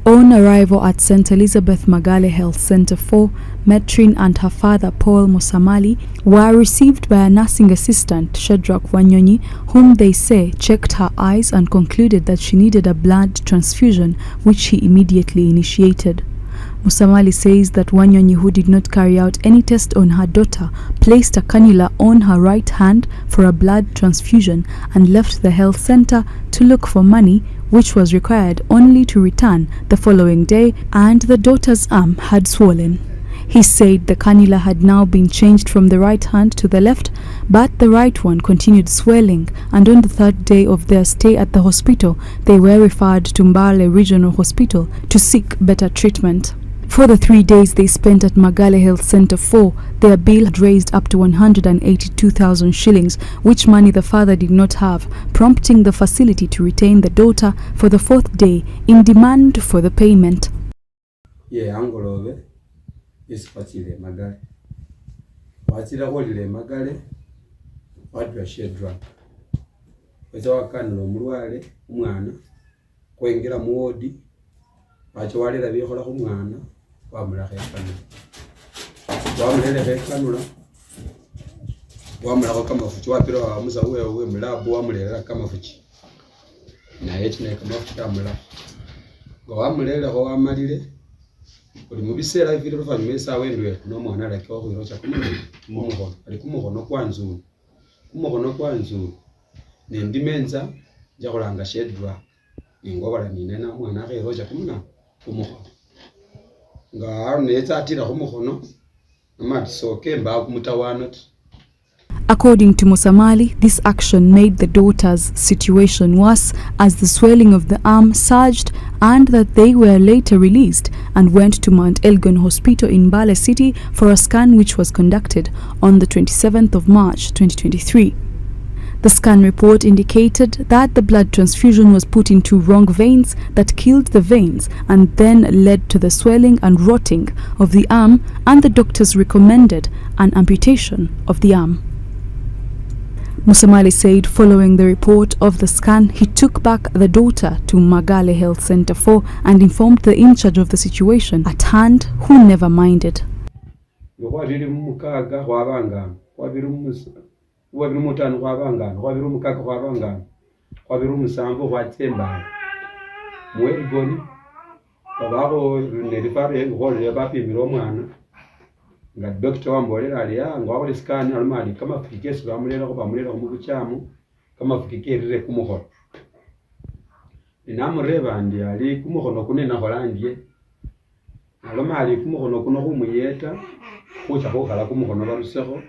On arrival at St. Elizabeth Magale Health Center 4, Metrin and her father Paul Musamali were received by a nursing assistant, Shadrach Wanyonyi, whom they say checked her eyes and concluded that she needed a blood transfusion, which he immediately initiated. Musamali says that Wanyonyi, who did not carry out any test on her daughter, placed a cannula on her right hand for a blood transfusion and left the health center to look for money, which was required only to return the following day, and the daughter's arm had swollen. He said the cannula had now been changed from the right hand to the left, but the right one continued swelling, and on the third day of their stay at the hospital, they were referred to Mbale Regional Hospital to seek better treatment. For the 3 days they spent at Magale Health Center 4, their bill had raised up to 182,000 shillings, which money the father did not have, prompting the facility to retain the daughter for the 4th day in demand for the payment. Angolove is Patile Magale. Patila Holile Magale, what was she drunk? With our canoe, Muruale, Mwana, Quengela Modi, Pachawale, the Viola Humana. Wamulele kanula wamulako kama fuchi wapiro wamuza uwe mulabu wamulela kama fuchi na yechine kama fuchi amula ngo wamulele ho wamalile uli mubisera vile rufanyisa wendwe no mwana lake okhwirocha kumuhono ali kumuhono kwanzu nendimenza njakulanga shedwa ningobola ninena mwana akhirocha kumuhono. According to Musamali, this action made the daughter's situation worse as the swelling of the arm surged, and that they were later released and went to Mount Elgon Hospital in Mbale City for a scan which was conducted on the 27th of March 2023. The scan report indicated that the blood transfusion was put into wrong veins that killed the veins and then led to the swelling and rotting of the arm, and the doctors recommended an amputation of the arm. Musamali said following the report of the scan, he took back the daughter to Magale Health Center 4 and informed the in charge of the situation at hand, who never minded. Wabiru mutano kwa bangano, wabiru mukaka kwa bangano, wabiru musambo kwa temba. Mweli goni, babako nerifare ngole yabapimira omwana. Nga doctor wambolera aliya ngwakole scan almali kama fikikesu bamulera ko bamulera mu kuchamu kama fikikerire kumuhono. Ninamureba ndi ali kumuhono kunena holandie. Alomali kumuhono kuno kumuyeta kucha kokala kumuhono baruseho.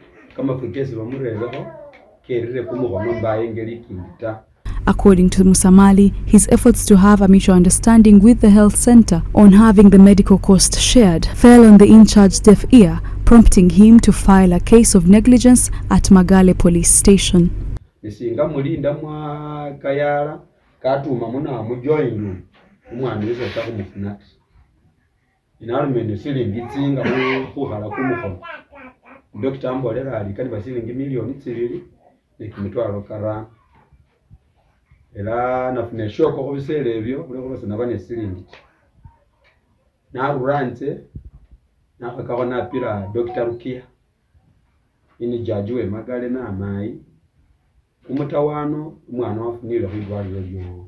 According to Musamali, his efforts to have a mutual understanding with the health center on having the medical cost shared fell on the in-charge's deaf ear, prompting him to file a case of negligence at Magale police station. Nisinga mulinda mwa kayala katuma muna mujoindu umwana wizo takumufuna inalumene silingitsinga kuhala kumuhono. Dr. Ambolera alikani basilingi milioni 2 nekimitwalo karano era nafune shoko kubisele ebyo kuleko basanabane silingi na ruranze na akabona pira Dr. Rukia ini jajwe Magale na amayi umutawano umwana wafunile kwidwaliro lyo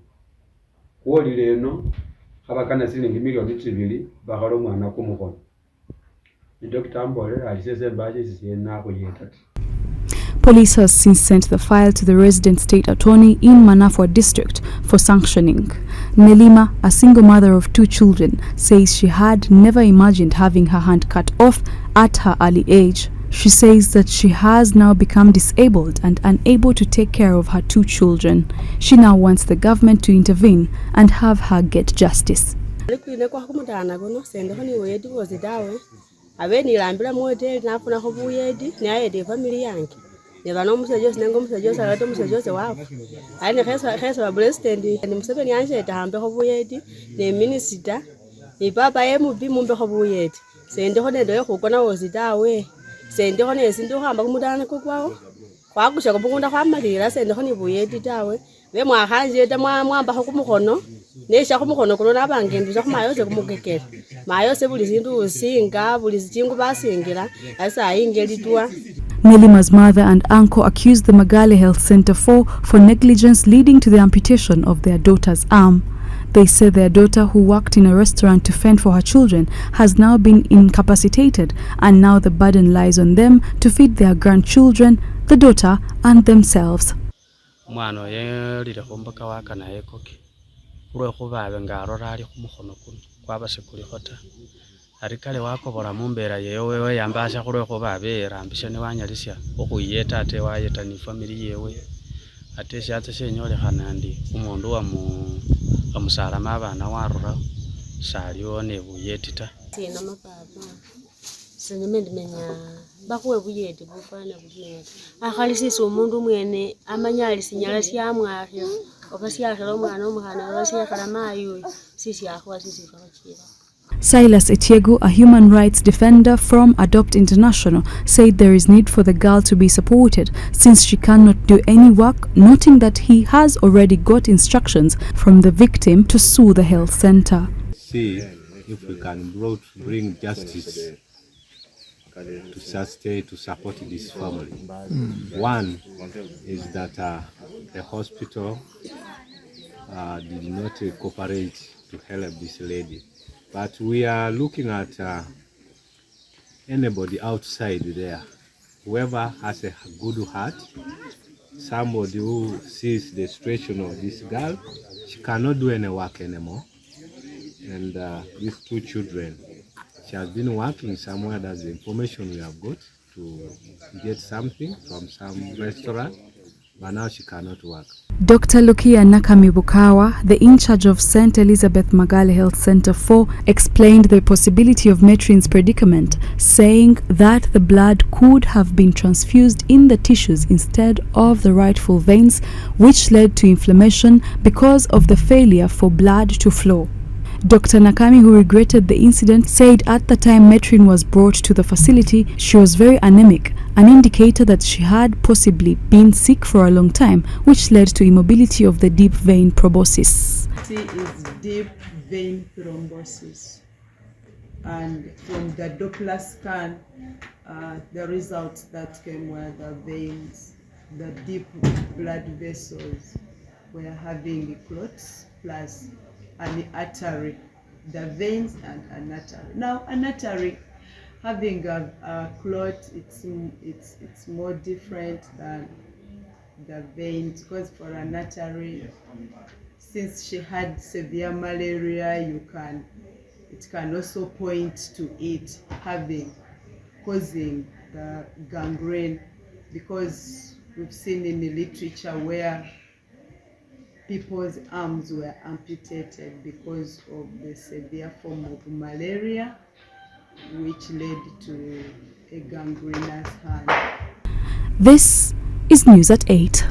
woli leno habakana silingi milioni 2 bakalo mwana kumukono. Police has since sent the file to the resident state attorney in Manafwa district for sanctioning. Nelima, a single mother of 2 children, says she had never imagined having her hand cut off at her early age. She says that she has now become disabled and unable to take care of her 2 children. She now wants the government to intervene and have her get justice. Abe nilambira mu hotel nafuna ko buyedi naye de family yange neba no musajose nengo musajose alato musajose wafu ali khesa president ni musebe nyanje tahambe ko buyedi ne minister ni papa yemubi mumbe ko buyedi sende ho ne do ko kona wozitawe sende ho ne sindu hamba kumutana ko kwawo kwakusha ko bungunda kwamalira sende ho ni buyedi tawe be mwahanje ta mwamba ko kumukono nesha kumukhono kuno nabangenduza khumayose kumukekela mayose buli sindu usinga buli sichingu basingira asa ayingeli twa. Nelima's mother and uncle accused the Magale Health Center for negligence leading to the amputation of their daughter's arm. They say their daughter, who worked in a restaurant to fend for her children, has now been incapacitated, and now the burden lies on them to feed their grandchildren, the daughter and themselves. Mwana yelile khumbuka wakana yekoki lwekhuba nga arora ali khumukhono kuno kwaba sikulikho ta ari kale wakobola mumbera yewe weyambasha khulwekhuba berambisha newanyalisha okhuyeta ate wayeta ni family yewe ate shatse shenyolekhana ndi umundu wamusalama abana warura saliwo ne buyeti ta. Sina mapapa sinemendi menya bakhuwe buyeti bufana buyeti akhali sisi umundu mwene amanyali sinyala syamwakhya oba syakhela omwana omukhana oba syakhala mayi sisi akhuwa sisi kakhachira. Silas Etiegu, a human rights defender from Adopt International, said there is need for the girl to be supported since she cannot do any work, noting that he has already got instructions from the victim to sue the health center. See if we can bring justice to sustain, to support this family. One is that the hospital did not cooperate to help this lady. But we are looking at anybody outside there, whoever has a good heart, somebody who sees the situation of this girl. She cannot do any work anymore. And these two children, she has been working somewhere. That's the information we have got, to get something from some restaurant, but now she cannot work. Dr. Lukia Nakamibukawa, the in charge of St. Elizabeth Magale Health Center 4, explained the possibility of Metrin's predicament, saying that the blood could have been transfused in the tissues instead of the rightful veins, which led to inflammation because of the failure for blood to flow. Dr. Nakami, who regretted the incident, said at the time Metrin was brought to the facility, she was very anemic, an indicator that she had possibly been sick for a long time, which led to immobility of the deep vein thrombosis. It is deep vein thrombosis, and from the Doppler scan, the results that came were the veins, the deep blood vessels were having clots plus an artery, the veins and an artery. Now an artery having a clot, it's more different than the veins, because for an artery, since she had severe malaria, it can also point to it causing the gangrene, because we've seen in the literature where people's arms were amputated because of the severe form of malaria, which led to a gangrenous hand. This is News at 8.